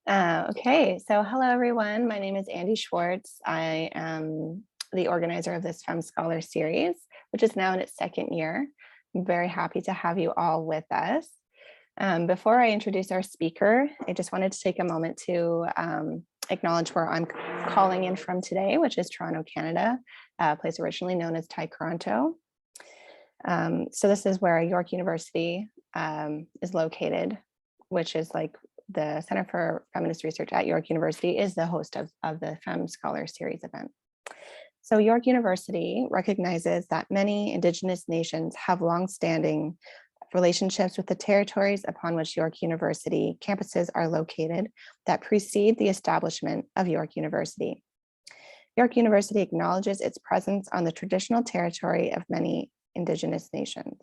Okay, so hello everyone. My name is Andy Schwartz. I am the organizer of this Femme Scholar series, which is now in its second year. I'm very happy to have you all with us. Before I introduce our speaker, I just wanted to take a moment to acknowledge where I'm calling in from today, which is Toronto, Canada, a place originally known as Toronto. So this is where York University is located, which is like the Center for Feminist Research at York University is the host of the Femme Scholar Series event. So York University recognizes that many Indigenous nations have longstanding relationships with the territories upon which York University campuses are located that precede the establishment of York University. York University acknowledges its presence on the traditional territory of many Indigenous nations.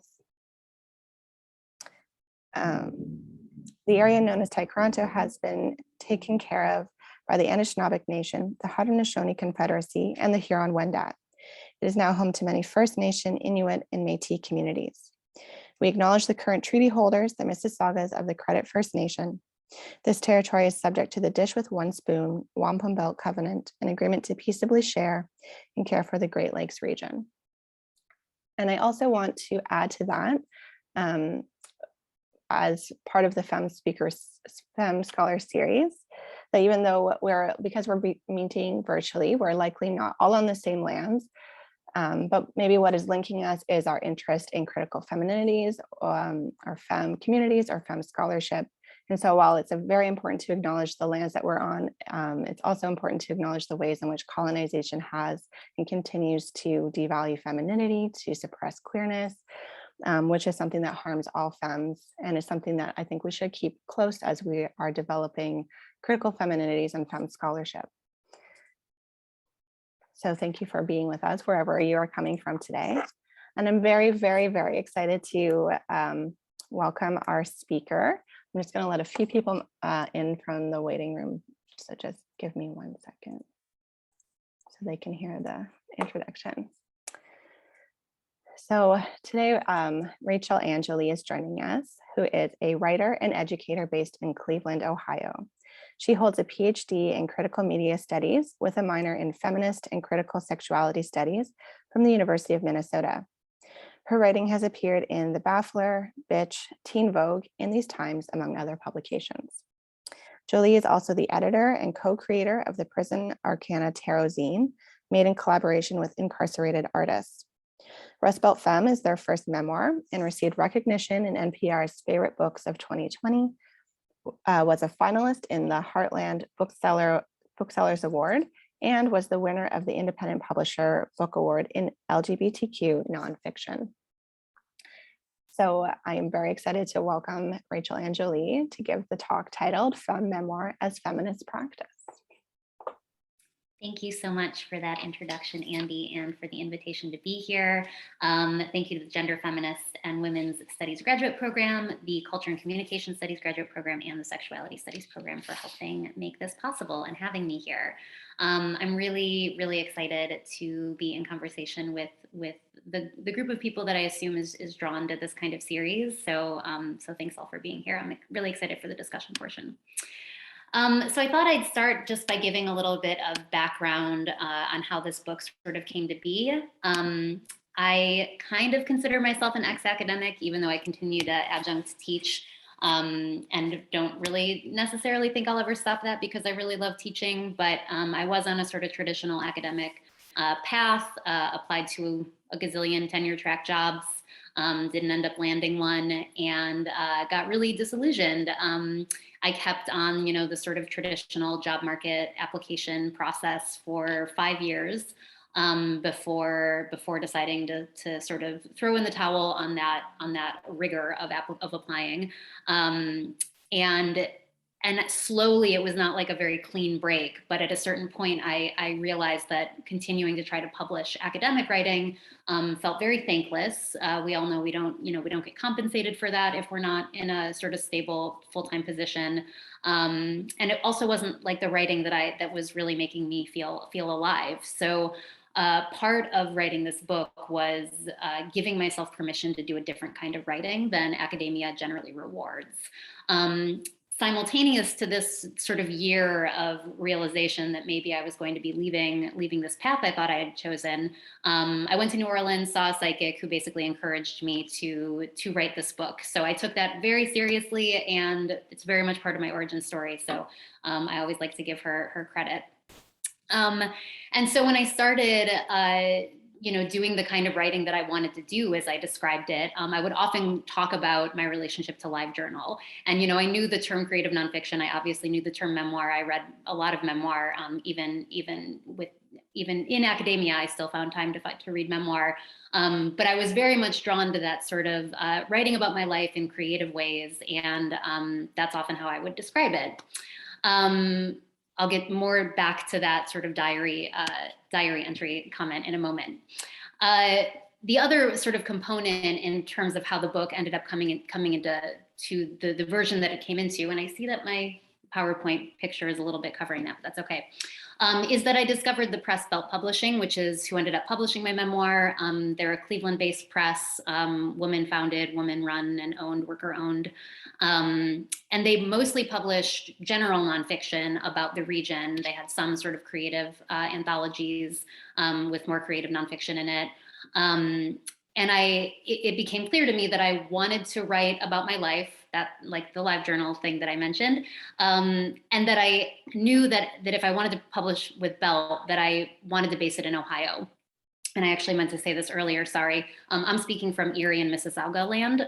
The area known as Toronto has been taken care of by the Anishinaabe Nation, the Haudenosaunee Confederacy, and the Huron-Wendat. It is now home to many First Nation, Inuit, and Métis communities. We acknowledge the current treaty holders, the Mississaugas of the Credit First Nation. This territory is subject to the Dish with One Spoon, Wampum Belt Covenant, an agreement to peaceably share and care for the Great Lakes region. And I also want to add to that, as part of the Femme Scholar series, that even though because we're meeting virtually, we're likely not all on the same lands, but maybe what is linking us is our interest in critical femininities, or femme communities, or femme scholarship. And so while it's very important to acknowledge the lands that we're on, it's also important to acknowledge the ways in which colonization has and continues to devalue femininity, to suppress queerness, which is something that harms all femmes and is something that I think we should keep close as we are developing critical femininities and femme scholarship. So thank you for being with us wherever you are coming from today. And I'm very, very, very excited to welcome our speaker. I'm just going to let a few people in from the waiting room. So just give me 1 second so they can hear the introduction. So today, Raechel Anne Jolie is joining us, who is a writer and educator based in Cleveland, Ohio. She holds a PhD in critical media studies with a minor in feminist and critical sexuality studies from the University of Minnesota. Her writing has appeared in the Baffler, Bitch, Teen Vogue, and These Times, among other publications. Jolie is also the editor and co-creator of the Prison Arcana tarot zine, made in collaboration with incarcerated artists. Belt Femme is their first memoir and received recognition in NPR's Favorite Books of 2020, was a finalist in the Heartland Booksellers Award, and was the winner of the Independent Publisher Book Award in LGBTQ Nonfiction. So I am very excited to welcome Raechel Anne Jolie to give the talk titled Femme Memoir as Feminist Practice. Thank you so much for that introduction, Andy, and for the invitation to be here. Thank you to the Gender Feminist and Women's Studies Graduate Program, the Culture and Communication Studies Graduate Program, and the Sexuality Studies Program for helping make this possible and having me here. I'm really, really excited to be in conversation with the group of people that I assume is drawn to this kind of series. So thanks all for being here. I'm really excited for the discussion portion. So I thought I'd start just by giving a little bit of background on how this book sort of came to be. I kind of consider myself an ex-academic, even though I continue to adjunct teach, and don't really necessarily think I'll ever stop that because I really love teaching. But I was on a sort of traditional academic path, applied to a gazillion tenure track jobs, didn't end up landing one, and got really disillusioned. I kept on, the sort of traditional job market application process for 5 years before deciding to sort of throw in the towel on that rigor of applying. And slowly, it was not like a very clean break, but at a certain point, I realized that continuing to try to publish academic writing felt very thankless. We all know we don't get compensated for that if we're not in a sort of stable full-time position. And it also wasn't like the writing that was really making me feel alive. So part of writing this book was giving myself permission to do a different kind of writing than academia generally rewards. simultaneous to this sort of year of realization that maybe I was going to be leaving this path I thought I had chosen, I went to New Orleans, saw a psychic who basically encouraged me to write this book. So I took that very seriously, and it's very much part of my origin story. So I always like to give her credit. And so when I started, doing the kind of writing that I wanted to do, as I described it, I would often talk about my relationship to LiveJournal. And, I knew the term creative nonfiction. I obviously knew the term memoir. I read a lot of memoir, even in academia, I still found time to read memoir. But I was very much drawn to that sort of writing about my life in creative ways. And that's often how I would describe it. I'll get more back to that sort of diary entry comment in a moment. The other sort of component in terms of how the book ended up coming into the version that it came into, and I see that my PowerPoint picture is a little bit covering that, but that's okay, is that I discovered the press Belt Publishing, which is who ended up publishing my memoir. They're a Cleveland-based press, woman-founded, woman-run and owned, worker-owned. And they mostly published general nonfiction about the region. They had some sort of creative anthologies with more creative nonfiction in it. And it became clear to me that I wanted to write about my life, that like the LiveJournal thing that I mentioned, and that I knew that if I wanted to publish with Belt, that I wanted to base it in Ohio. And I actually meant to say this earlier, sorry. I'm speaking from Erie and Mississauga land.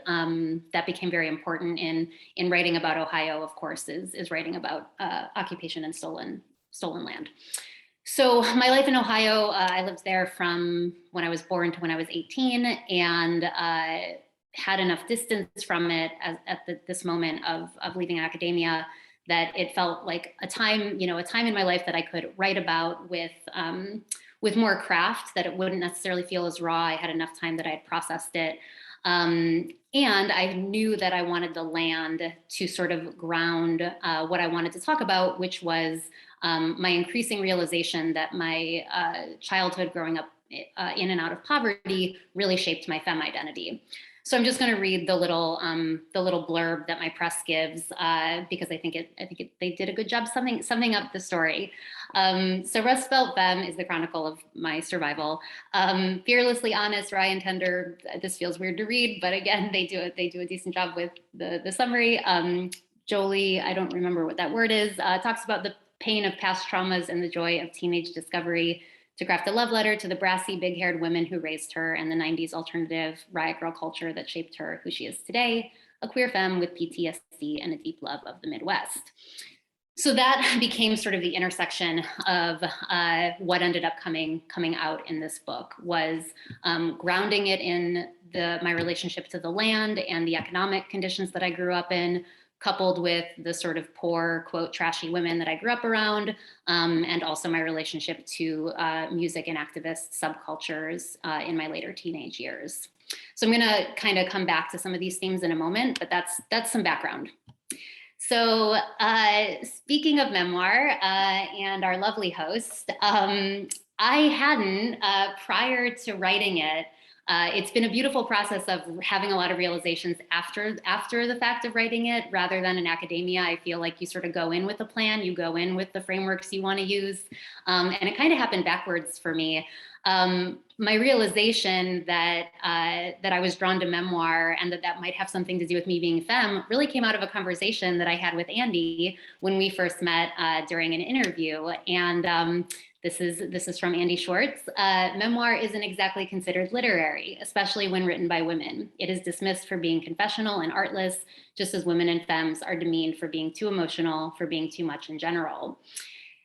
That became very important in writing about Ohio, of course, is writing about occupation and stolen land. So my life in Ohio, I lived there from when I was born to when I was 18, and had enough distance from it at this moment of leaving academia that it felt like a time in my life that I could write about with more craft, that it wouldn't necessarily feel as raw. I had enough time that I had processed it. And I knew that I wanted the land to sort of ground what I wanted to talk about, which was my increasing realization that my childhood growing up in and out of poverty really shaped my femme identity. So I'm just going to read the little blurb that my press gives because I think they did a good job summing up the story. So Belt Femme is the chronicle of my survival. Fearlessly honest, wry and tender. This feels weird to read, but again, they do a decent job with the summary. Jolie, I don't remember what that word is, talks about the pain of past traumas and the joy of teenage discovery, to craft a love letter to the brassy, big-haired women who raised her and the 90s alternative riot girl culture that shaped her who she is today, a queer femme with PTSD and a deep love of the Midwest. So that became sort of the intersection of what ended up coming out in this book, was grounding it in my relationship to the land and the economic conditions that I grew up in, coupled with the sort of poor, quote, trashy women that I grew up around, and also my relationship to music and activist subcultures in my later teenage years. So I'm gonna kind of come back to some of these themes in a moment, but that's some background. So speaking of memoir and our lovely host, I hadn't, prior to writing it, it's been a beautiful process of having a lot of realizations after the fact of writing it, rather than in academia. I feel like you sort of go in with a plan, you go in with the frameworks you want to use. And it kind of happened backwards for me. My realization that I was drawn to memoir and that might have something to do with me being femme really came out of a conversation that I had with Andy when we first met during an interview. And this is from Andy Schwartz. Memoir isn't exactly considered literary, especially when written by women. It is dismissed for being confessional and artless, just as women and femmes are demeaned for being too emotional, for being too much in general.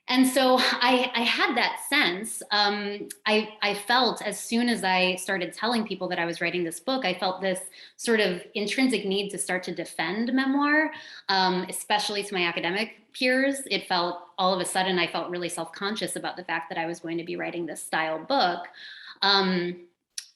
And so I had that sense. I felt, as soon as I started telling people that I was writing this book, I felt this sort of intrinsic need to start to defend memoir, especially to my academic peers. It felt, all of a sudden, I felt really self-conscious about the fact that I was going to be writing this style book.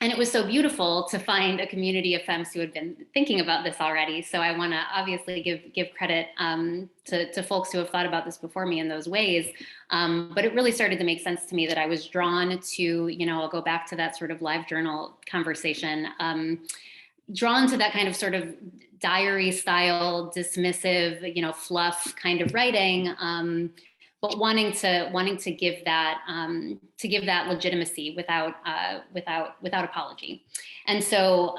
And it was so beautiful to find a community of femmes who had been thinking about this already. So I want to obviously give credit to folks who have thought about this before me in those ways. But it really started to make sense to me that I was drawn to, I'll go back to that sort of LiveJournal conversation. drawn to that kind of sort of diary style, dismissive, fluff kind of writing, but wanting to give that legitimacy without apology. And so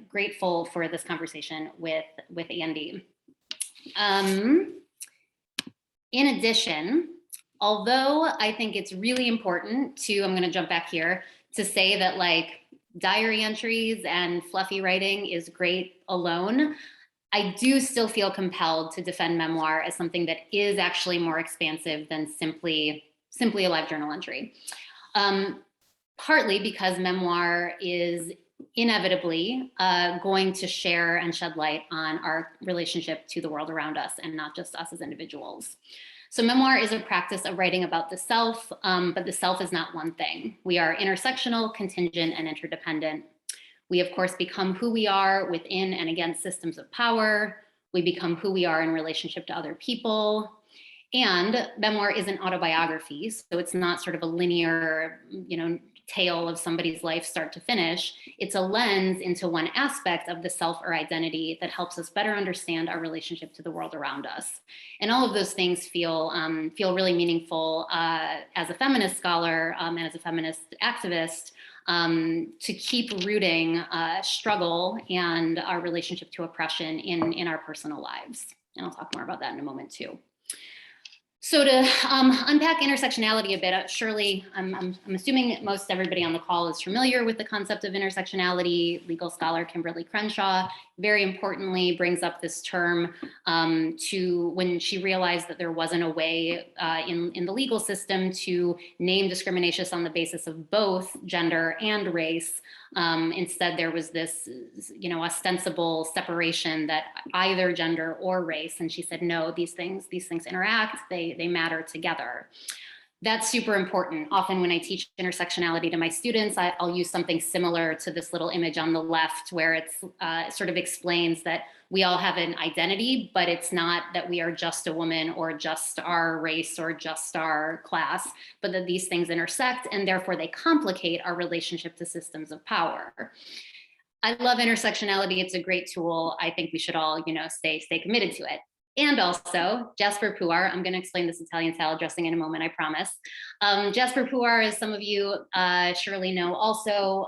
grateful for this conversation with Andy. In addition, although I think it's really important to, I'm going to jump back here, to say that like diary entries and fluffy writing is great alone, I do still feel compelled to defend memoir as something that is actually more expansive than simply a live journal entry. Partly because memoir is inevitably going to share and shed light on our relationship to the world around us and not just us as individuals. So memoir is a practice of writing about the self, but the self is not one thing. We are intersectional, contingent, and interdependent. We, of course, become who we are within and against systems of power. We become who we are in relationship to other people. And memoir isn't autobiography, so it's not sort of a linear, tale of somebody's life start to finish. It's a lens into one aspect of the self or identity that helps us better understand our relationship to the world around us. And all of those things feel really meaningful as a feminist scholar and as a feminist activist, to keep rooting struggle and our relationship to oppression in our personal lives. And I'll talk more about that in a moment too. So to unpack intersectionality a bit, surely I'm assuming most everybody on the call is familiar with the concept of intersectionality. Legal scholar Kimberly Crenshaw very importantly brings up this term to when she realized that there wasn't a way in the legal system to name discrimination on the basis of both gender and race. Instead, there was this, ostensible separation that either gender or race. And she said, no, these things interact, they matter together. That's super important. Often when I teach intersectionality to my students, I'll use something similar to this little image on the left where it's sort of explains that we all have an identity, but it's not that we are just a woman or just our race or just our class, but that these things intersect and therefore they complicate our relationship to systems of power. I love intersectionality. It's a great tool. I think we should all, stay committed to it. And also Jasper Puar, I'm going to explain this Italian salad dressing in a moment, I promise. Jasper Puar, as some of you surely know, also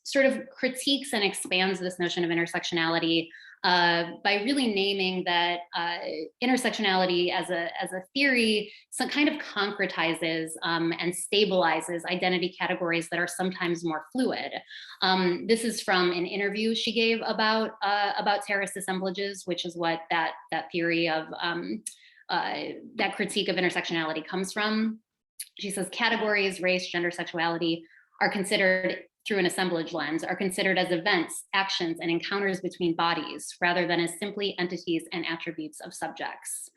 sort of critiques and expands this notion of intersectionality by really naming that intersectionality as a theory some kind of concretizes and stabilizes identity categories that are sometimes more fluid. This is from an interview she gave about terrorist assemblages, which is what that theory of that critique of intersectionality comes from. She says categories, race, gender, sexuality are considered through an assemblage lens, are considered as events, actions, and encounters between bodies, rather than as simply entities and attributes of subjects.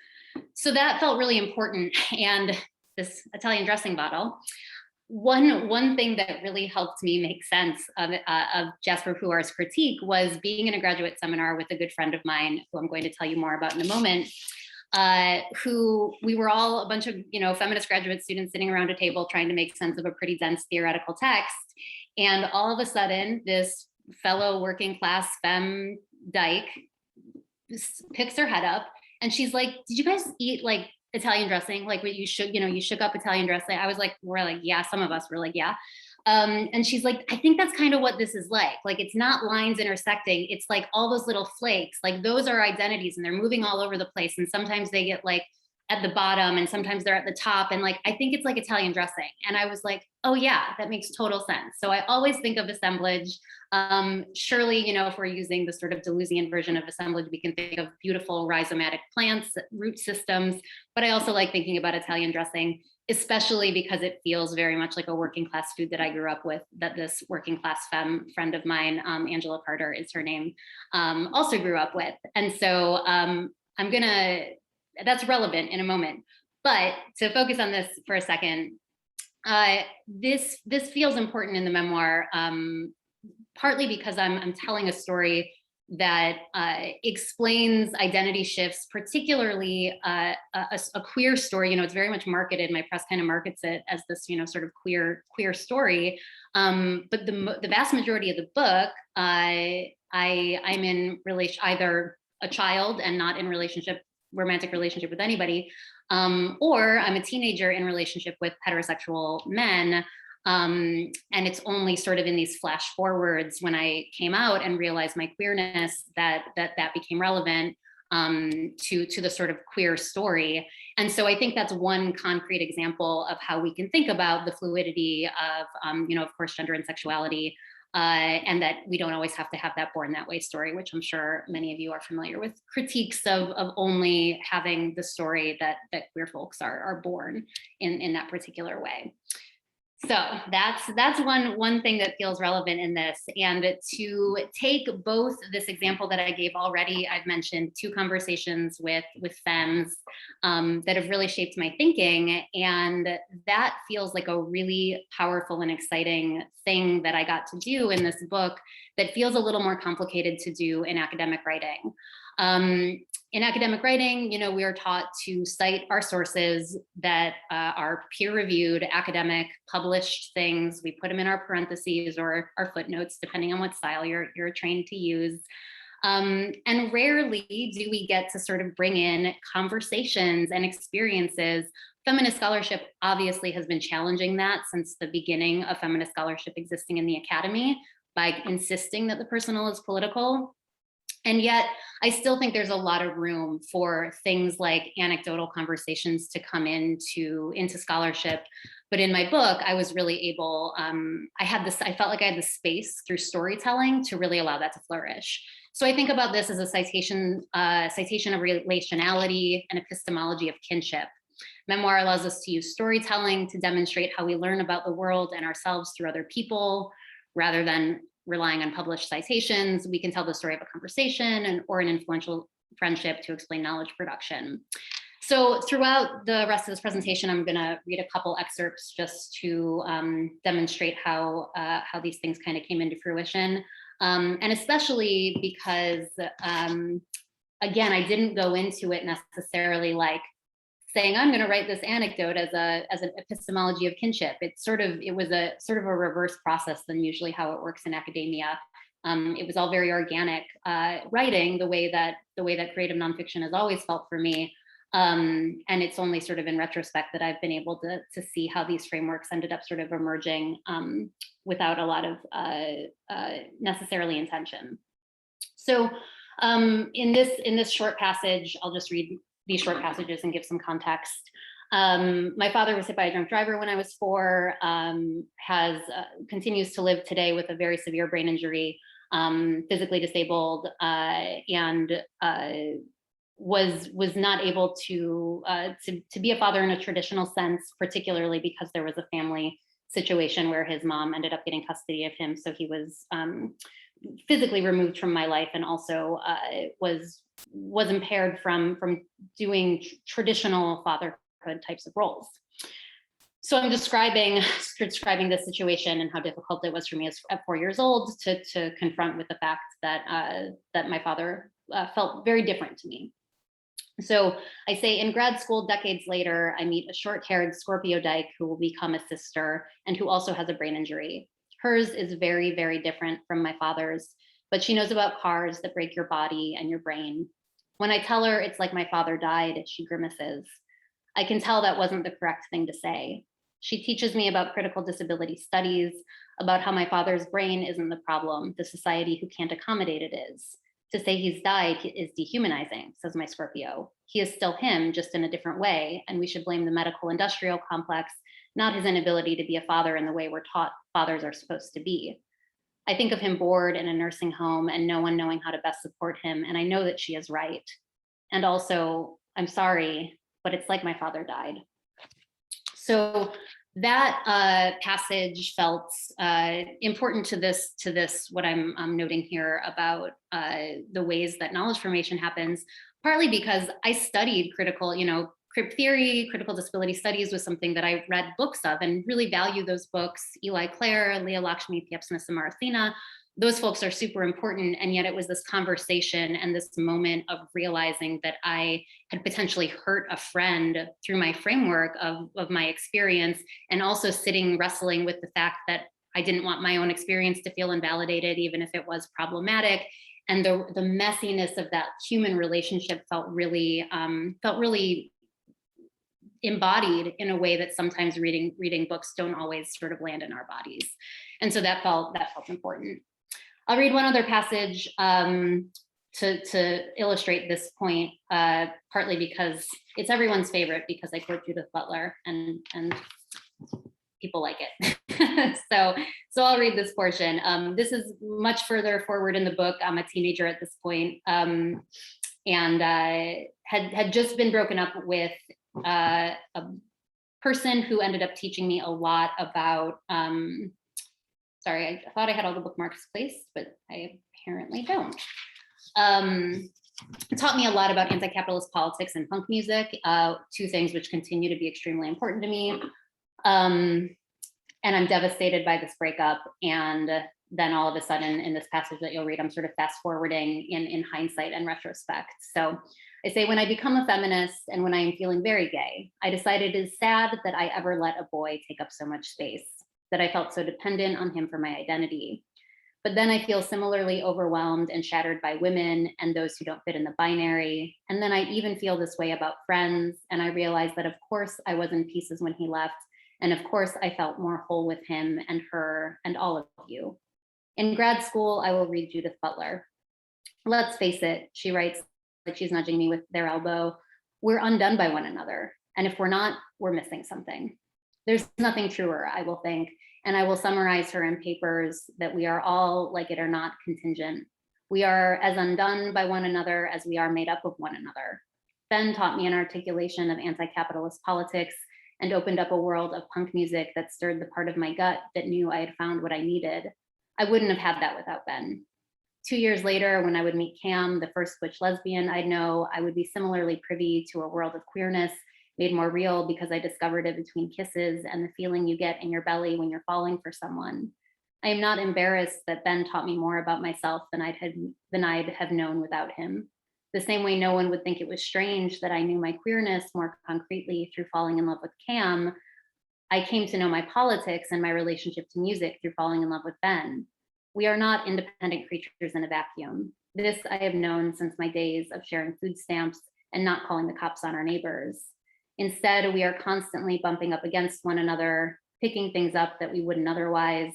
So that felt really important. And this Italian dressing bottle, one thing that really helped me make sense of Jasper Puar's critique was being in a graduate seminar with a good friend of mine, who I'm going to tell you more about in a moment, who we were all a bunch of feminist graduate students sitting around a table trying to make sense of a pretty dense theoretical text. And all of a sudden, this fellow working class femme dyke picks her head up and she's like, did you guys eat like Italian dressing? Like you shook up Italian dressing. We're like, yeah, some of us were like, yeah. And she's like, I think that's kind of what this is like. Like, it's not lines intersecting. It's like all those little flakes, like those are identities and they're moving all over the place. And sometimes they get like at the bottom and sometimes they're at the top. And like, I think it's like Italian dressing. And I was like, oh yeah, that makes total sense. So I always think of assemblage. Surely, if we're using the sort of Deleuzian version of assemblage, we can think of beautiful rhizomatic plants, root systems, but I also like thinking about Italian dressing, especially because it feels very much like a working class food that I grew up with, that this working class femme friend of mine, Angela Carter is her name, also grew up with. And so that's relevant in a moment, but to focus on this for a second, this feels important in the memoir, partly because I'm telling a story that explains identity shifts, particularly a queer story. It's very much marketed. My press kind of markets it as this, sort of queer story. But the vast majority of the book I'm in either a child and not in romantic relationship with anybody, or I'm a teenager in relationship with heterosexual men. And it's only sort of in these flash forwards when I came out and realized my queerness that became relevant to the sort of queer story. And so I think that's one concrete example of how we can think about the fluidity of, of course, gender and sexuality, and that we don't always have to have that born that way story, which I'm sure many of you are familiar with critiques of only having the story that queer folks are born in that particular way. So that's one thing that feels relevant in this. And to take both this example that I gave already, I've mentioned 2 conversations with femmes that have really shaped my thinking. And that feels like a really powerful and exciting thing that I got to do in this book that feels a little more complicated to do in academic writing. In academic writing, we are taught to cite our sources that are peer-reviewed, academic, published things. We put them in our parentheses or our footnotes, depending on what style you're trained to use. And rarely do we get to sort of bring in conversations and experiences. Feminist scholarship obviously has been challenging that since the beginning of feminist scholarship existing in the academy by insisting that the personal is political. And yet, I still think there's a lot of room for things like anecdotal conversations to come into scholarship. But in my book, I was really able, I felt like I had the space through storytelling to really allow that to flourish. So I think about this as a citation of relationality and epistemology of kinship. Memoir allows us to use storytelling to demonstrate how we learn about the world and ourselves through other people, rather than relying on published citations. We can tell the story of a conversation or an influential friendship to explain knowledge production. So throughout the rest of this presentation, I'm going to read a couple excerpts just to demonstrate how these things kind of came into fruition. And especially because, again, I didn't go into it necessarily like saying I'm going to write this anecdote as an epistemology of kinship. It was a sort of a reverse process than usually how it works in academia. It was all very organic writing, the way that creative nonfiction has always felt for me. And it's only sort of in retrospect that I've been able to see how these frameworks ended up sort of emerging without a lot of necessarily intention. So in this short passage, I'll just read these short passages and give some context. My father was hit by a drunk driver when I was 4, continues to live today with a very severe brain injury, physically disabled, and was not able to be a father in a traditional sense, particularly because there was a family situation where his mom ended up getting custody of him. So he was physically removed from my life, and also was impaired from doing traditional fatherhood types of roles. So I'm describing this situation and how difficult it was for me at 4 years old to confront with the fact that my father felt very different to me. So I say, in grad school, decades later, I meet a short-haired Scorpio dyke who will become a sister and who also has a brain injury. Hers is very, very different from my father's, but she knows about cars that break your body and your brain. When I tell her it's like my father died, she grimaces. I can tell that wasn't the correct thing to say. She teaches me about critical disability studies, about how my father's brain isn't the problem, the society who can't accommodate it is. To say he's died is dehumanizing, says my Scorpio. He is still him, just in a different way, and we should blame the medical industrial complex, not his inability to be a father in the way we're taught fathers are supposed to be. I think of him bored in a nursing home and no one knowing how to best support him, and I know that she is right. And also, I'm sorry, but it's like my father died. So that passage felt important to this what I'm noting here about the ways that knowledge formation happens, partly because I studied crip theory, critical disability studies was something that I read books of and really value those books. Eli Clare, Leah Lakshmi, Piepsna Samarathina, those folks are super important. And yet it was this conversation and this moment of realizing that I had potentially hurt a friend through my framework of my experience, and also wrestling with the fact that I didn't want my own experience to feel invalidated, even if it was problematic. And the messiness of that human relationship felt really embodied in a way that sometimes reading books don't always sort of land in our bodies. And so that felt important. I'll read one other passage to illustrate this point, partly because it's everyone's favorite, because I quote Judith Butler and people like it. So I'll read this portion. This is much further forward in the book. I'm a teenager at this point, and had just been broken up with a person who ended up teaching me a lot about, sorry, I thought I had all the bookmarks placed, but I apparently don't. It taught me a lot about anti-capitalist politics and punk music, two things which continue to be extremely important to me. And I'm devastated by this breakup. And then all of a sudden in this passage that you'll read, I'm sort of fast forwarding in hindsight and retrospect. So I say, when I become a feminist and when I am feeling very gay, I decided it is sad that I ever let a boy take up so much space, that I felt so dependent on him for my identity. But then I feel similarly overwhelmed and shattered by women and those who don't fit in the binary. And then I even feel this way about friends. And I realize that of course I was in pieces when he left. And of course I felt more whole with him and her and all of you. In grad school, I will read Judith Butler. Let's face it, she writes, like she's nudging me with their elbow, we're undone by one another. And if we're not, we're missing something. There's nothing truer, I will think. And I will summarize her in papers that we are all, like it or not, contingent. We are as undone by one another as we are made up of one another. Ben taught me an articulation of anti-capitalist politics and opened up a world of punk music that stirred the part of my gut that knew I had found what I needed. I wouldn't have had that without Ben. 2 years later, when I would meet Cam, the first butch lesbian I'd know, I would be similarly privy to a world of queerness made more real because I discovered it between kisses and the feeling you get in your belly when you're falling for someone. I am not embarrassed that Ben taught me more about myself than I'd have known without him. The same way no one would think it was strange that I knew my queerness more concretely through falling in love with Cam, I came to know my politics and my relationship to music through falling in love with Ben. We are not independent creatures in a vacuum. This I have known since my days of sharing food stamps and not calling the cops on our neighbors. Instead, we are constantly bumping up against one another, picking things up that we wouldn't otherwise,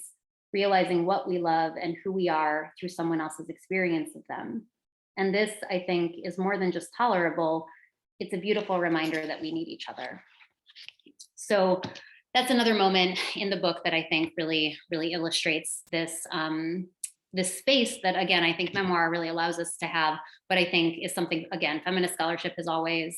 realizing what we love and who we are through someone else's experience of them. And this, I think, is more than just tolerable. It's a beautiful reminder that we need each other. So that's another moment in the book that I think really illustrates this, this space that, again, I think memoir really allows us to have, but I think is something, again, feminist scholarship has always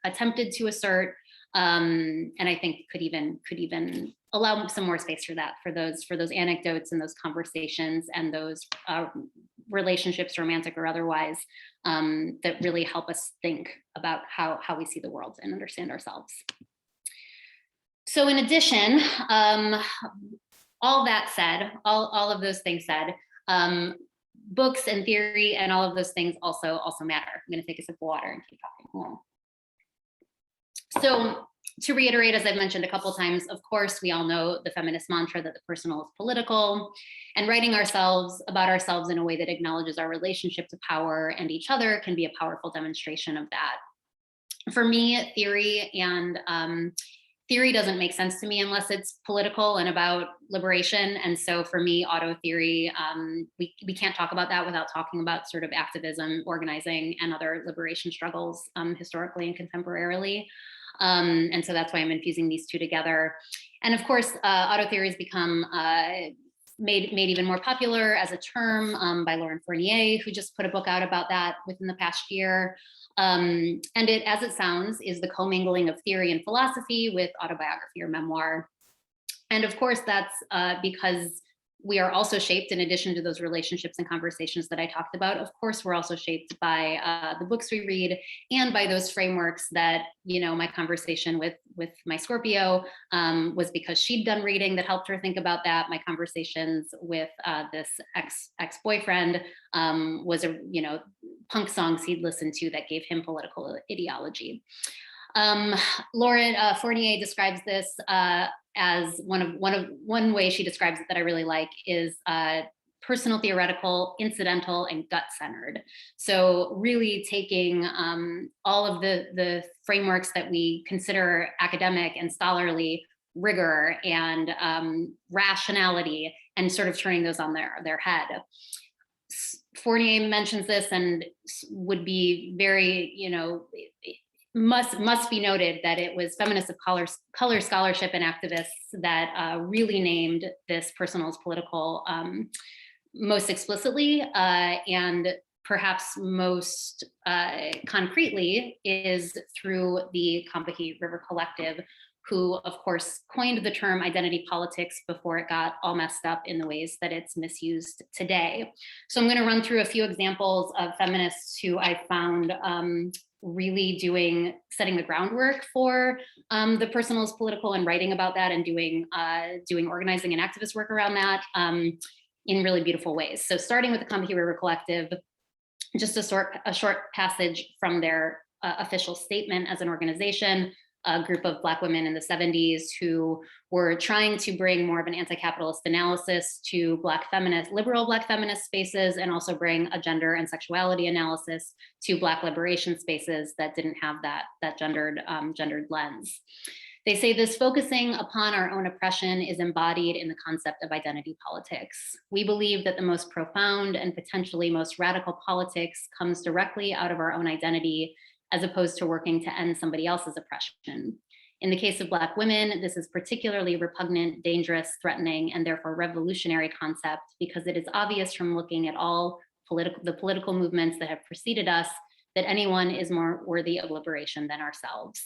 attempted to assert, and I think could even allow some more space for that, for those anecdotes and those conversations and those relationships, romantic or otherwise, that really help us think about how we see the world and understand ourselves. So in addition, all that said, all of those things said, books and theory and all of those things also matter. I'm going to take a sip of water and keep talking more. So to reiterate, as I've mentioned a couple of times, of course, we all know the feminist mantra that the personal is political, and writing about ourselves in a way that acknowledges our relationship to power and each other can be a powerful demonstration of that. For me, theory doesn't make sense to me unless it's political and about liberation. And so for me, auto theory, we can't talk about that without talking about sort of activism, organizing, and other liberation struggles historically and contemporarily. And so that's why I'm infusing these two together. And of course, auto theory has become made even more popular as a term by Lauren Fournier, who just put a book out about that within the past year. And it, as it sounds, is the commingling of theory and philosophy with autobiography or memoir. And of course, that's because we are also shaped, in addition to those relationships and conversations that I talked about, of course, we're also shaped by the books we read and by those frameworks that, you know, my conversation with my Scorpio was because she'd done reading that helped her think about that. My conversations with this ex-boyfriend was punk songs he'd listened to that gave him political ideology. Lauren Fournier describes this as one way she describes it that I really like is personal, theoretical, incidental, and gut-centered. So really taking all of the frameworks that we consider academic and scholarly rigor and rationality and sort of turning those on their head. Fournier mentions this and would be very, must be noted that it was feminists of color scholarship and activists that really named this personal as political most explicitly, and perhaps most concretely is through the Combahee River Collective, who of course coined the term identity politics before it got all messed up in the ways that it's misused today. So I'm going to run through a few examples of feminists who I found really setting the groundwork for the personal as political and writing about that and doing organizing and activist work around that in really beautiful ways. So starting with the Combahee River Collective, just a short passage from their official statement as an organization. A group of Black women in the 70s who were trying to bring more of an anti-capitalist analysis to liberal Black feminist spaces, and also bring a gender and sexuality analysis to Black liberation spaces that didn't have that gendered lens. They say this focusing upon our own oppression is embodied in the concept of identity politics. We believe that the most profound and potentially most radical politics comes directly out of our own identity, as opposed to working to end somebody else's oppression. In the case of Black women, this is particularly repugnant, dangerous, threatening, and therefore revolutionary concept, because it is obvious from looking at all the political movements that have preceded us that anyone is more worthy of liberation than ourselves.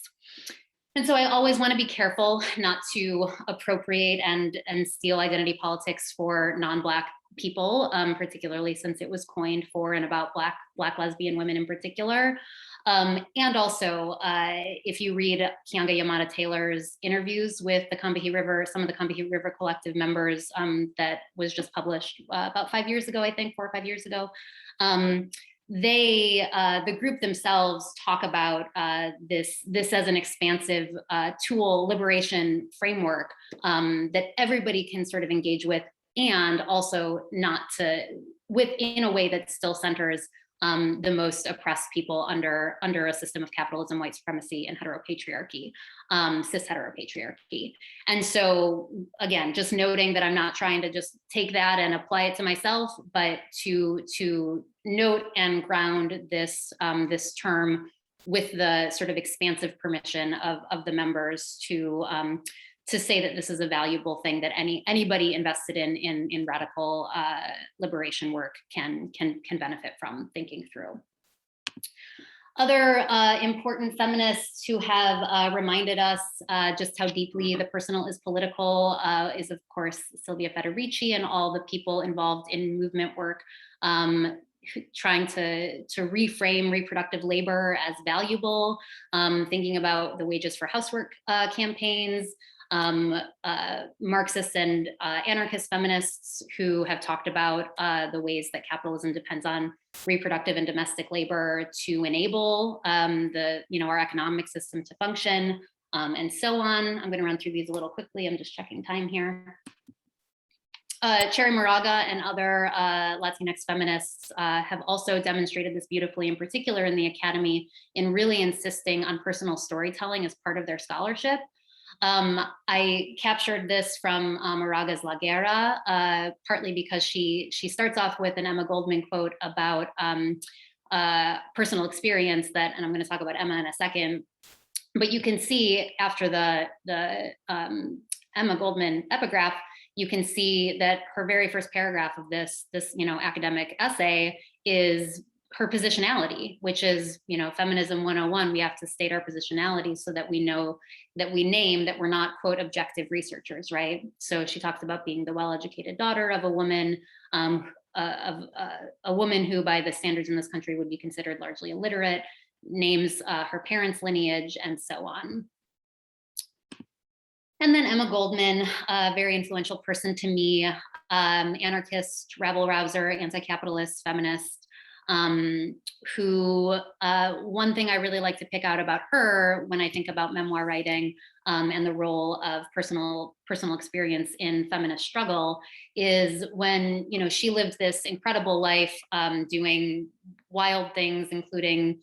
And so I always want to be careful not to appropriate and steal identity politics for non-Black people, particularly since it was coined for and about Black lesbian women in particular. And also, if you read Keeanga-Yamahtta Taylor's interviews with some of the Combahee River Collective members that was just published about 5 years ago, I think, 4 or 5 years ago, the group themselves talk about this as an expansive tool, liberation framework that everybody can sort of engage with, and also in a way that still centers the most oppressed people under a system of capitalism, white supremacy, and heteropatriarchy, cis heteropatriarchy. And so again, just noting that I'm not trying to just take that and apply it to myself, but to note and ground this term with the sort of expansive permission of the members to say that this is a valuable thing that anybody invested in radical liberation work can benefit from thinking through. Other important feminists who have reminded us just how deeply the personal is political is, of course, Sylvia Federici and all the people involved in movement work trying to reframe reproductive labor as valuable, thinking about the wages for housework campaigns, Marxists and anarchist feminists who have talked about the ways that capitalism depends on reproductive and domestic labor to enable our economic system to function, and so on. I'm going to run through these a little quickly. I'm just checking time here. Cherry Moraga and other Latinx feminists have also demonstrated this beautifully, in particular in the academy, in really insisting on personal storytelling as part of their scholarship. I captured this from Moraga's La Guerra, partly because she starts off with an Emma Goldman quote about personal experience and I'm going to talk about Emma in a second. But you can see after the Emma Goldman epigraph, you can see that her very first paragraph of this academic essay is her positionality, which is, feminism 101. We have to state our positionality so that we know that we're not, quote, objective researchers, right? So she talks about being the well-educated daughter of a woman, a woman who by the standards in this country would be considered largely illiterate, names her parents' lineage, and so on. And then Emma Goldman, a very influential person to me, anarchist, rabble-rouser, anti-capitalist, feminist, who one thing I really like to pick out about her when I think about memoir writing and the role of personal experience in feminist struggle is when, you know, she lived this incredible life doing wild things, including,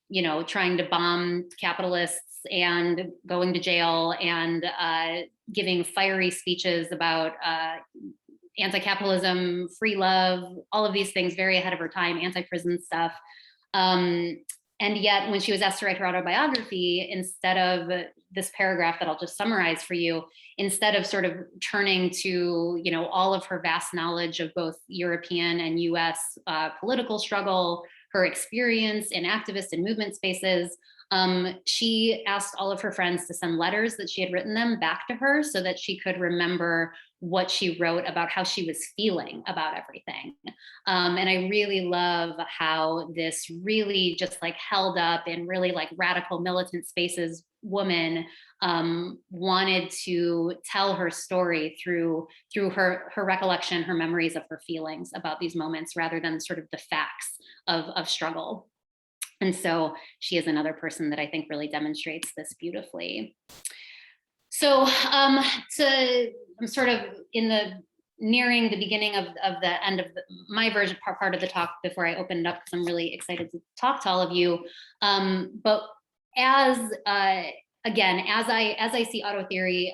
you know, trying to bomb capitalists and going to jail and giving fiery speeches about anti-capitalism, free love, all of these things very ahead of her time, anti-prison stuff. And yet when she was asked to write her autobiography, instead of this paragraph that I'll just summarize for you, instead of sort of turning to, you know, all of her vast knowledge of both European and US political struggle, her experience in activist and movement spaces, she asked all of her friends to send letters that she had written them back to her so that she could remember what she wrote about how she was feeling about everything. And I really love how this really just like held up in really like radical militant spaces woman wanted to tell her story through her recollection, her memories of her feelings about these moments rather than sort of the facts of struggle. And so she is another person that I think really demonstrates this beautifully. So I'm sort of nearing the beginning of the end of my version part of the talk before I open it up, because I'm really excited to talk to all of you. But again, as I see auto theory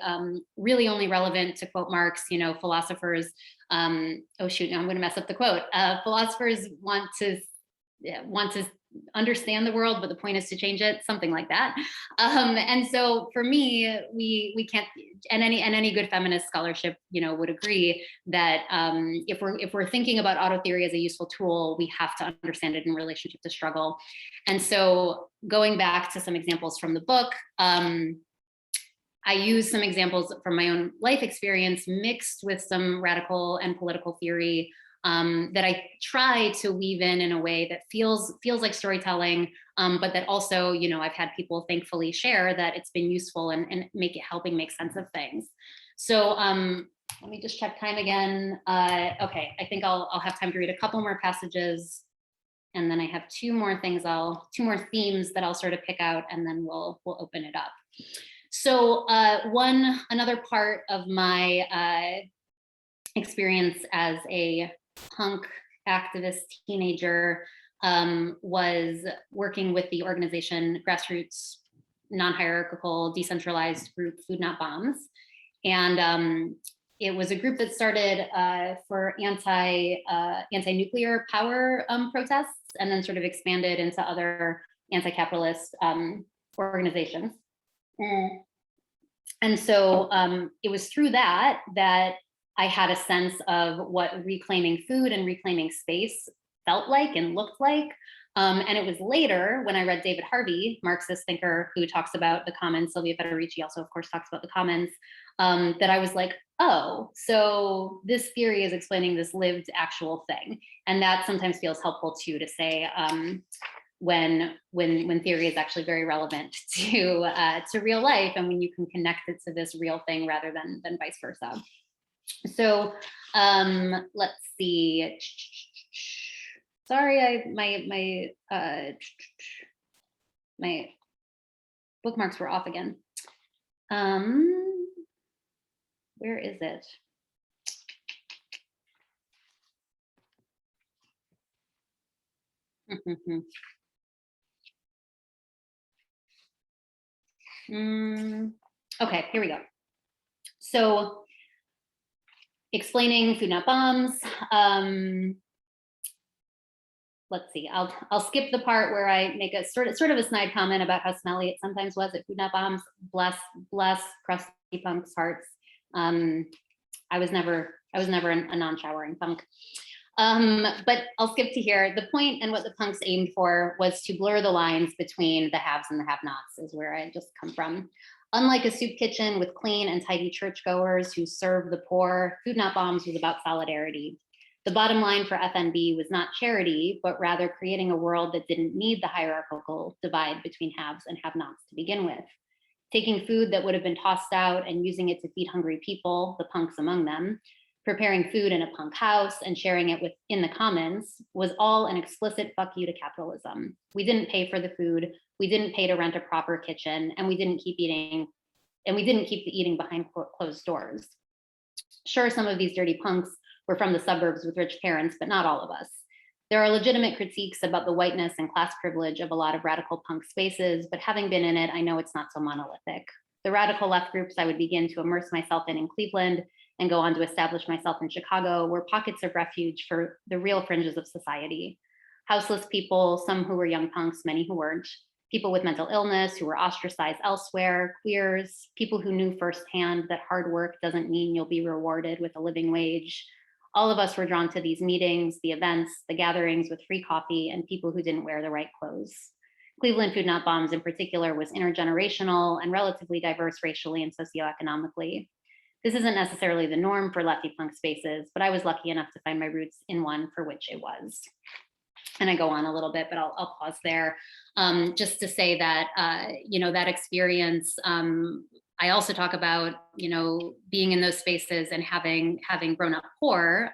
really only relevant, to quote Marx, you know, philosophers, oh shoot, now I'm going to mess up the quote. Philosophers want to understand the world, but the point is to change it, something like that. And so for me, we can't, and any good feminist scholarship, you know, would agree that if we're thinking about auto theory as a useful tool, we have to understand it in relationship to struggle. And so going back to some examples from the book, I use some examples from my own life experience mixed with some radical and political theory that I try to weave in a way that feels like storytelling, but that also, you know, I've had people thankfully share that it's been useful and helping make sense of things. So let me just check time again. Okay, I think I'll have time to read a couple more passages, and then I have two more themes that I'll sort of pick out, and then we'll open it up. So another part of my experience as a punk activist teenager was working with the organization, grassroots, non-hierarchical, decentralized group Food Not Bombs. And it was a group that started for anti-nuclear power protests, and then sort of expanded into other anti-capitalist organizations. And so it was through that I had a sense of what reclaiming food and reclaiming space felt like and looked like. And it was later when I read David Harvey, Marxist thinker who talks about the commons, Sylvia Federici also of course talks about the commons, that I was like, oh, so this theory is explaining this lived actual thing. And that sometimes feels helpful too, to say when theory is actually very relevant to real life, and when you can connect it to this real thing rather than vice versa. So let's see. Sorry, my bookmarks were off again. Where is it? Okay, here we go. So explaining Food Not Bombs. Let's see, I'll skip the part where I make a sort of a snide comment about how smelly it sometimes was at Food Not Bombs. Bless crusty punks' hearts. I was never a non-showering punk. But I'll skip to here. The point and what the punks aimed for was to blur the lines between the haves and the have-nots, is where I just come from. Unlike a soup kitchen with clean and tidy churchgoers who serve the poor, Food Not Bombs was about solidarity. The bottom line for FNB was not charity, but rather creating a world that didn't need the hierarchical divide between haves and have-nots to begin with. Taking food that would have been tossed out and using it to feed hungry people, the punks among them, Preparing food in a punk house and sharing it in the commons was all an explicit fuck you to capitalism. We didn't pay for the food, we didn't pay to rent a proper kitchen, and we didn't keep the eating behind closed doors. Sure, some of these dirty punks were from the suburbs with rich parents, but not all of us. There are legitimate critiques about the whiteness and class privilege of a lot of radical punk spaces, but having been in it, I know it's not so monolithic. The radical left groups I would begin to immerse myself in Cleveland and go on to establish myself in Chicago were pockets of refuge for the real fringes of society. Houseless people, some who were young punks, many who weren't, people with mental illness who were ostracized elsewhere, queers, people who knew firsthand that hard work doesn't mean you'll be rewarded with a living wage. All of us were drawn to these meetings, the events, the gatherings with free coffee and people who didn't wear the right clothes. Cleveland Food Not Bombs in particular was intergenerational and relatively diverse racially and socioeconomically. This isn't necessarily the norm for lefty punk spaces, but I was lucky enough to find my roots in one for which it was. And I go on a little bit, but I'll pause there just to say that, that experience, I also talk about, being in those spaces and having grown up poor,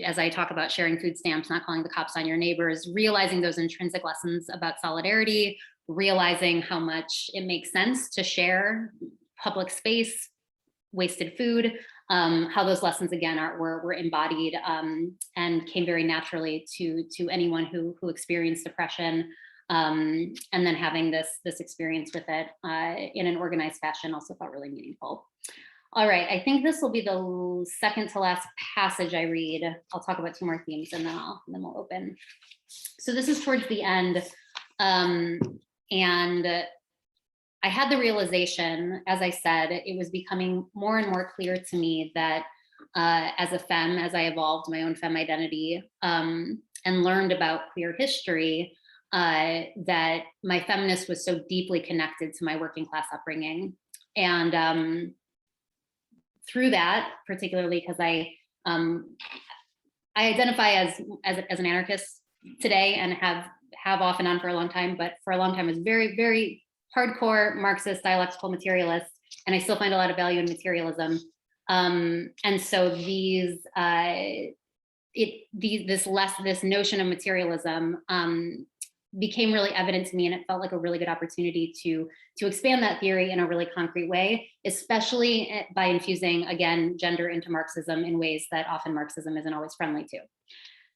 as I talk about sharing food stamps, not calling the cops on your neighbors, realizing those intrinsic lessons about solidarity, realizing how much it makes sense to share public space, wasted food, how those lessons again were embodied and came very naturally to anyone who experienced depression, and then having this experience with it in an organized fashion also felt really meaningful. All right, I think this will be the second to last passage I read. I'll talk about two more themes and then we'll open. So this is towards the end, and I had the realization, as I said, it was becoming more and more clear to me that as a femme, as I evolved my own femme identity and learned about queer history, that my feminist was so deeply connected to my working class upbringing. And through that, particularly because I identify as an anarchist today and have off and on for a long time, but for a long time was very, very hardcore Marxist dialectical materialist, and I still find a lot of value in materialism. And so this notion of materialism became really evident to me, and it felt like a really good opportunity to expand that theory in a really concrete way, especially by infusing, again, gender into Marxism in ways that often Marxism isn't always friendly to.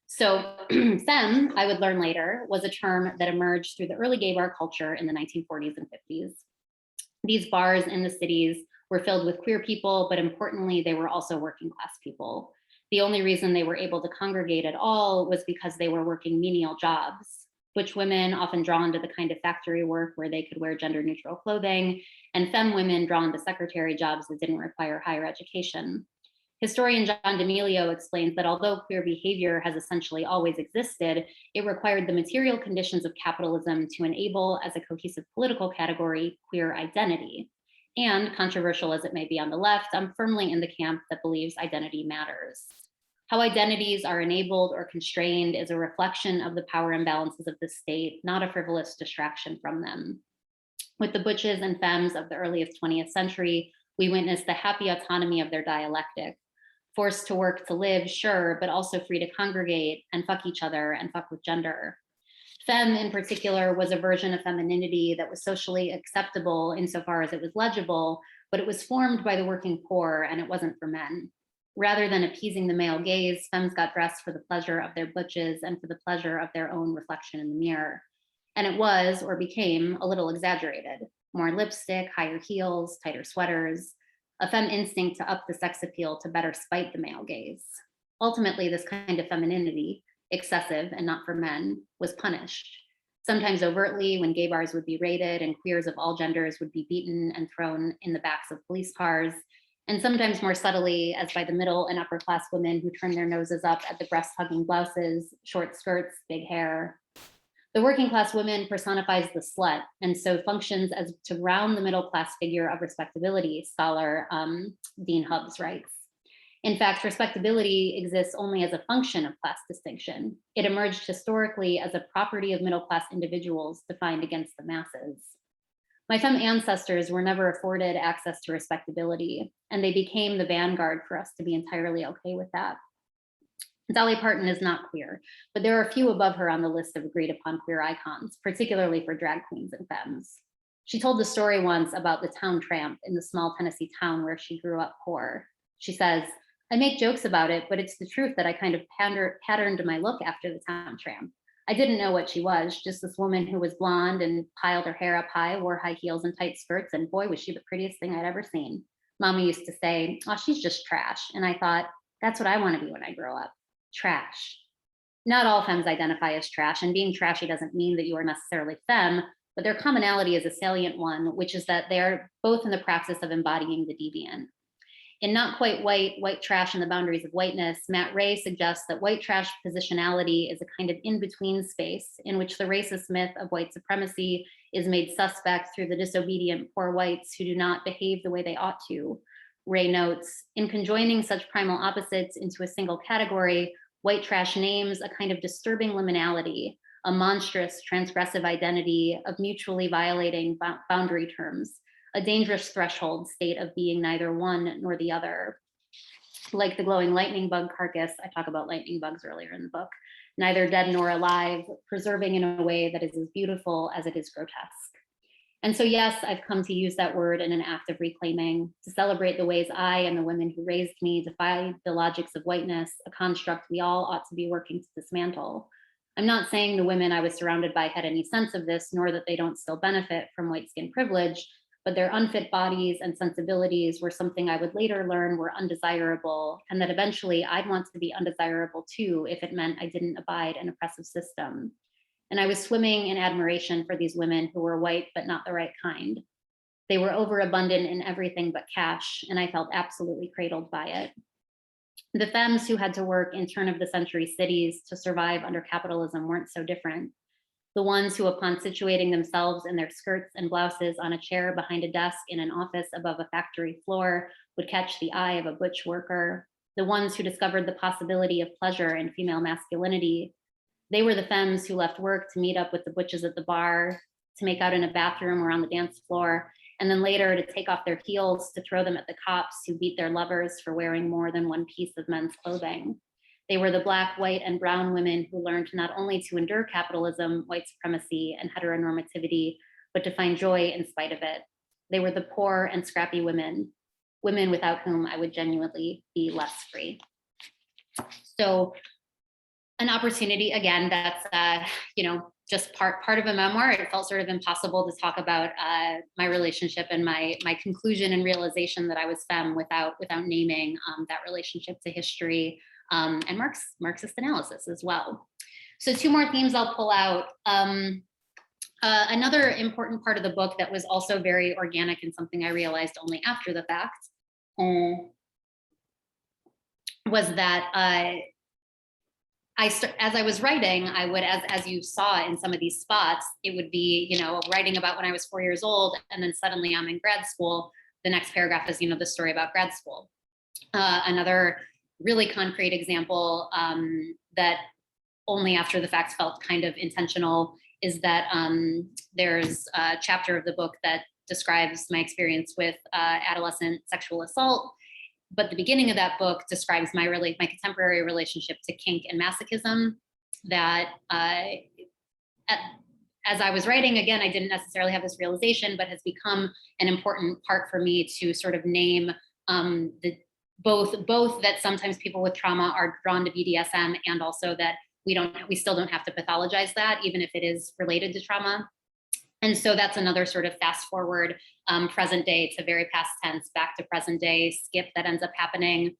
So femme, I would learn later, was a term that emerged through the early gay bar culture in the 1940s and 50s. These bars in the cities were filled with queer people, but importantly, they were also working class people. The only reason they were able to congregate at all was because they were working menial jobs, butch women often drawn to the kind of factory work where they could wear gender neutral clothing, and femme women drawn to secretary jobs that didn't require higher education. Historian John D'Amelio explains that although queer behavior has essentially always existed, it required the material conditions of capitalism to enable, as a cohesive political category, queer identity. And controversial as it may be on the left, I'm firmly in the camp that believes identity matters. How identities are enabled or constrained is a reflection of the power imbalances of the state, not a frivolous distraction from them. With the butches and femmes of the earliest 20th century, we witnessed the happy autonomy of their dialectic. Forced to work to live, sure, but also free to congregate and fuck each other and fuck with gender. Femme in particular was a version of femininity that was socially acceptable insofar as it was legible, but it was formed by the working poor and it wasn't for men. Rather than appeasing the male gaze, femmes got dressed for the pleasure of their butches and for the pleasure of their own reflection in the mirror. And it was, or became, a little exaggerated. More lipstick, higher heels, tighter sweaters, a femme instinct to up the sex appeal to better spite the male gaze. Ultimately, this kind of femininity, excessive and not for men, was punished. Sometimes overtly when gay bars would be raided and queers of all genders would be beaten and thrown in the backs of police cars, and sometimes more subtly as by the middle and upper class women who turned their noses up at the breast-hugging blouses, short skirts, big hair. The working class woman personifies the slut and so functions as to round the middle class figure of respectability, scholar Dean Hubbs writes. In fact, respectability exists only as a function of class distinction. It emerged historically as a property of middle class individuals defined against the masses. My femme ancestors were never afforded access to respectability, and they became the vanguard for us to be entirely okay with that. Dolly Parton is not queer, but there are a few above her on the list of agreed upon queer icons, particularly for drag queens and femmes. She told the story once about the town tramp in the small Tennessee town where she grew up poor. She says, I make jokes about it, but it's the truth that I kind of patterned my look after the town tramp. I didn't know what she was, just this woman who was blonde and piled her hair up high, wore high heels and tight skirts, and boy, was she the prettiest thing I'd ever seen. Mama used to say, oh, she's just trash. And I thought, that's what I want to be when I grow up. Trash. Not all femmes identify as trash, and being trashy doesn't mean that you are necessarily femme, but their commonality is a salient one, which is that they are both in the praxis of embodying the deviant. In Not Quite White, White Trash and the Boundaries of Whiteness, Matt Ray suggests that white trash positionality is a kind of in-between space in which the racist myth of white supremacy is made suspect through the disobedient poor whites who do not behave the way they ought to. Ray notes, in conjoining such primal opposites into a single category, white trash names a kind of disturbing liminality, a monstrous transgressive identity of mutually violating boundary terms, a dangerous threshold state of being neither one nor the other. Like the glowing lightning bug carcass, I talk about lightning bugs earlier in the book, neither dead nor alive, preserving in a way that is as beautiful as it is grotesque. And so, yes, I've come to use that word in an act of reclaiming, to celebrate the ways I and the women who raised me defy the logics of whiteness, a construct we all ought to be working to dismantle. I'm not saying the women I was surrounded by had any sense of this, nor that they don't still benefit from white skin privilege, but their unfit bodies and sensibilities were something I would later learn were undesirable, and that eventually I'd want to be undesirable too if it meant I didn't abide an oppressive system. And I was swimming in admiration for these women who were white, but not the right kind. They were overabundant in everything but cash, and I felt absolutely cradled by it. The femmes who had to work in turn of the century cities to survive under capitalism weren't so different. The ones who, upon situating themselves in their skirts and blouses on a chair behind a desk in an office above a factory floor, would catch the eye of a butch worker. The ones who discovered the possibility of pleasure in female masculinity. They were the femmes who left work to meet up with the butches at the bar, to make out in a bathroom or on the dance floor, and then later to take off their heels to throw them at the cops who beat their lovers for wearing more than one piece of men's clothing. They were the Black, white, and brown women who learned not only to endure capitalism, white supremacy, and heteronormativity, but to find joy in spite of it. They were the poor and scrappy women, women without whom I would genuinely be less free. So an opportunity, again, that's just part of a memoir. It felt sort of impossible to talk about my relationship and my conclusion and realization that I was femme without naming that relationship to history and Marxist analysis as well. So 2 more themes I'll pull out. Another important part of the book that was also very organic and something I realized only after the fact was that as I was writing, I would, as you saw in some of these spots, it would be, writing about when I was 4 years old, and then suddenly I'm in grad school. The next paragraph is, the story about grad school. Another really concrete example that only after the fact felt kind of intentional is that there's a chapter of the book that describes my experience with adolescent sexual assault. But the beginning of that book describes my contemporary relationship to kink and masochism. That as I was writing, again, I didn't necessarily have this realization, but has become an important part for me to sort of name both that sometimes people with trauma are drawn to BDSM, and also that we still don't have to pathologize that, even if it is related to trauma. And so that's another sort of fast forward present day to very past tense, back to present day skip that ends up happening.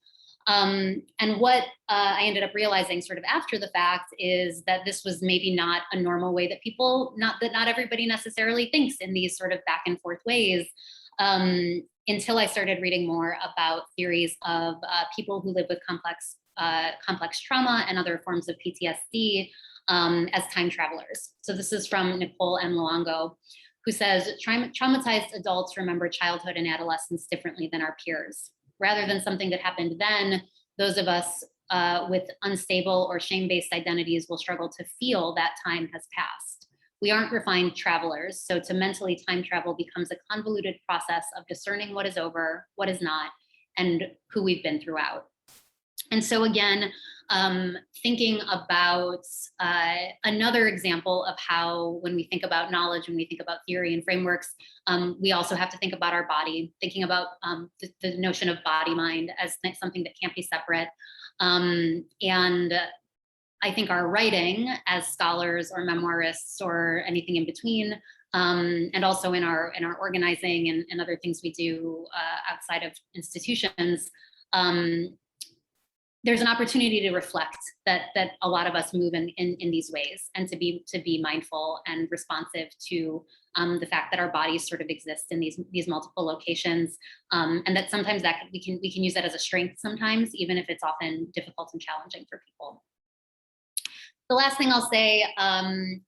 And what I ended up realizing sort of after the fact is that this was maybe not a normal way that not everybody necessarily thinks in these sort of back and forth ways, until I started reading more about theories of people who live with complex trauma and other forms of PTSD, as time travelers. So this is from Nicole M. Luongo, who says, traumatized adults remember childhood and adolescence differently than our peers. Rather than something that happened then, those of us with unstable or shame-based identities will struggle to feel that time has passed. We aren't refined travelers, so to mentally time travel becomes a convoluted process of discerning what is over, what is not, and who we've been throughout. And so again, thinking about another example of how when we think about knowledge, when we think about theory and frameworks, we also have to think about our body, thinking about the notion of body-mind as something that can't be separate. And I think our writing as scholars or memoirists or anything in between, and also in our organizing and other things we do outside of institutions, there's an opportunity to reflect that a lot of us move in these ways, and to be mindful and responsive to the fact that our bodies sort of exist in these multiple locations, and that sometimes that we can use that as a strength sometimes, even if it's often difficult and challenging for people. The last thing I'll say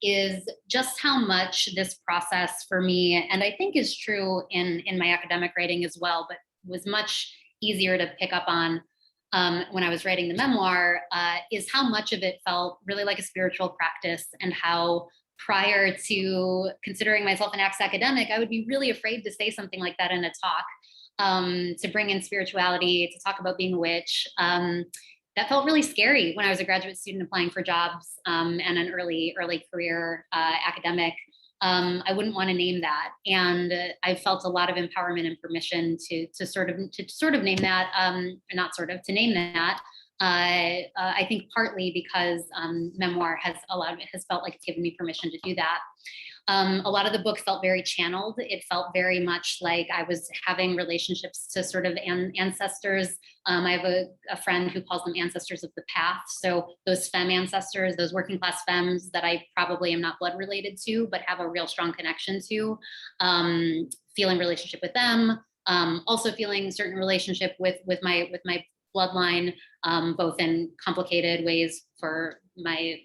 is just how much this process for me, and I think is true in my academic writing as well, but was much easier to pick up on when I was writing the memoir, is how much of it felt really like a spiritual practice, and how prior to considering myself an ex-academic, I would be really afraid to say something like that in a talk, to bring in spirituality, to talk about being a witch. That felt really scary when I was a graduate student applying for jobs and an early career academic. I wouldn't want to name that, and I felt a lot of empowerment and permission to sort of name that, to name that. I think partly because Memoir has felt like it's given me permission to do that. A lot of the book felt very channeled. It felt very much like I was having relationships to sort of ancestors. I have a friend who calls them ancestors of the path. So those femme ancestors, those working class femmes that I probably am not blood related to, but have a real strong connection to, feeling relationship with them, also feeling certain relationship with my bloodline, both in complicated ways for my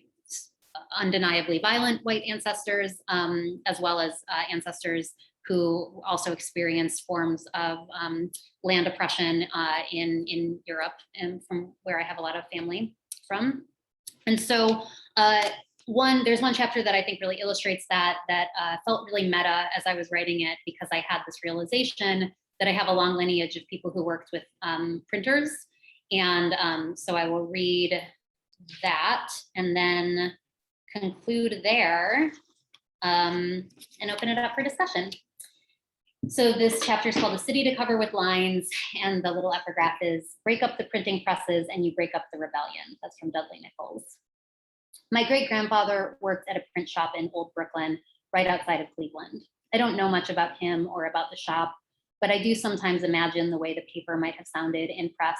undeniably violent white ancestors, as well as ancestors who also experienced forms of land oppression in Europe, and from where I have a lot of family from. And so there's one chapter that I think really illustrates that felt really meta as I was writing it, because I had this realization that I have a long lineage of people who worked with printers. And so I will read that and then conclude there and open it up for discussion. So this chapter is called "A City to Cover with Lines," and the little epigraph is "Break up the printing presses and you break up the rebellion." That's from Dudley Nichols. My great-grandfather worked at a print shop in Old Brooklyn, right outside of Cleveland. I don't know much about him or about the shop, but I do sometimes imagine the way the paper might have sounded in press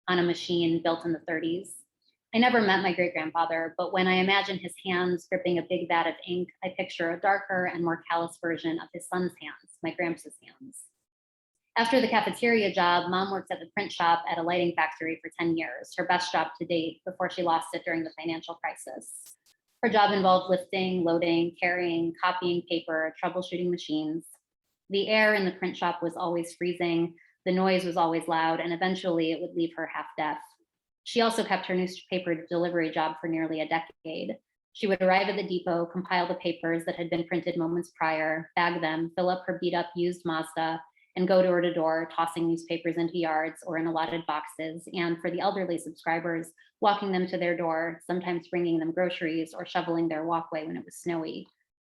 on a machine built in the 30s. I never met my great-grandfather, but when I imagine his hands gripping a big vat of ink, I picture a darker and more callous version of his son's hands, my gramps' hands. After the cafeteria job, Mom worked at the print shop at a lighting factory for 10 years, her best job to date, before she lost it during the financial crisis. Her job involved lifting, loading, carrying, copying paper, troubleshooting machines. The air in the print shop was always freezing, the noise was always loud, and eventually it would leave her half deaf. She also kept her newspaper delivery job for nearly a decade. She would arrive at the depot, compile the papers that had been printed moments prior, bag them, fill up her beat-up used Mazda, and go door to door, tossing newspapers into yards or in allotted boxes, and for the elderly subscribers, walking them to their door, sometimes bringing them groceries or shoveling their walkway when it was snowy.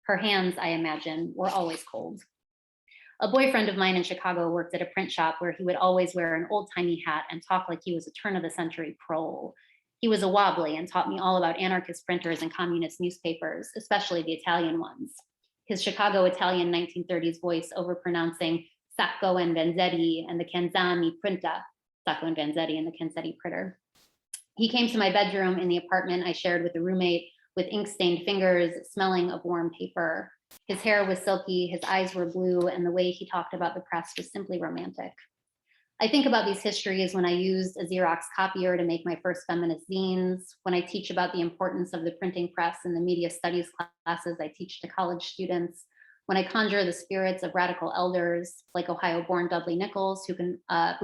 Her hands, I imagine, were always cold. A boyfriend of mine in Chicago worked at a print shop where he would always wear an old-timey hat and talk like he was a turn-of-the-century prole. He was a wobbly and taught me all about anarchist printers and communist newspapers, especially the Italian ones. His Chicago Italian 1930s voice overpronouncing Sacco and Vanzetti and the Canzani Printa, Sacco and Vanzetti and the Canzetti printer. He came to my bedroom in the apartment I shared with a roommate with ink-stained fingers, smelling of warm paper. His hair was silky, his eyes were blue, and the way he talked about the press was simply romantic. I think about these histories when I used a Xerox copier to make my first feminist zines, when I teach about the importance of the printing press in the media studies classes I teach to college students, when I conjure the spirits of radical elders like Ohio-born Dudley Nichols, who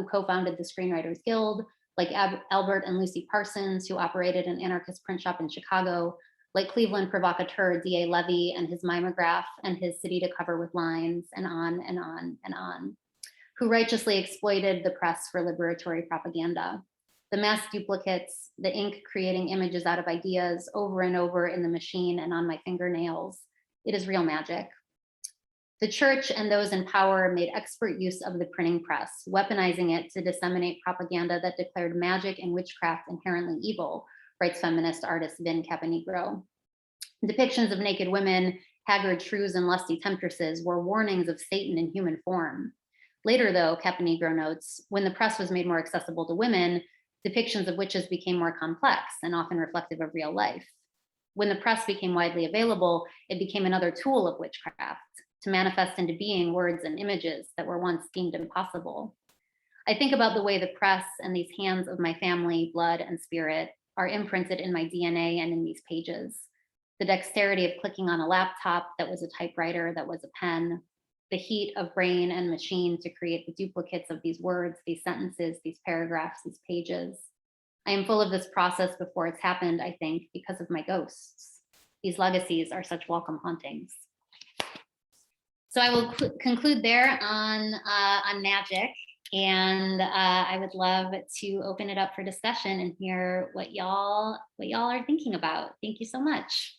co-founded the Screenwriters Guild, like Albert and Lucy Parsons, who operated an anarchist print shop in Chicago, like Cleveland provocateur D.A. Levy and his mimeograph and his city to cover with lines, and on and on and on, who righteously exploited the press for liberatory propaganda. The mass duplicates, the ink creating images out of ideas over and over in the machine and on my fingernails. It is real magic. The church and those in power made expert use of the printing press, weaponizing it to disseminate propaganda that declared magic and witchcraft inherently evil, writes feminist artist Vin Caponegro. Depictions of naked women, haggard shrews, and lusty temptresses were warnings of Satan in human form. Later, though, Caponegro notes, when the press was made more accessible to women, depictions of witches became more complex and often reflective of real life. When the press became widely available, it became another tool of witchcraft to manifest into being words and images that were once deemed impossible. I think about the way the press and these hands of my family, blood, and spirit are imprinted in my DNA and in these pages. The dexterity of clicking on a laptop that was a typewriter, that was a pen, the heat of brain and machine to create the duplicates of these words, these sentences, these paragraphs, these pages. I am full of this process before it's happened, I think, because of my ghosts. These legacies are such welcome hauntings. So I will conclude there on magic, and I would love to open it up for discussion and hear what y'all are thinking about. Thank you so much.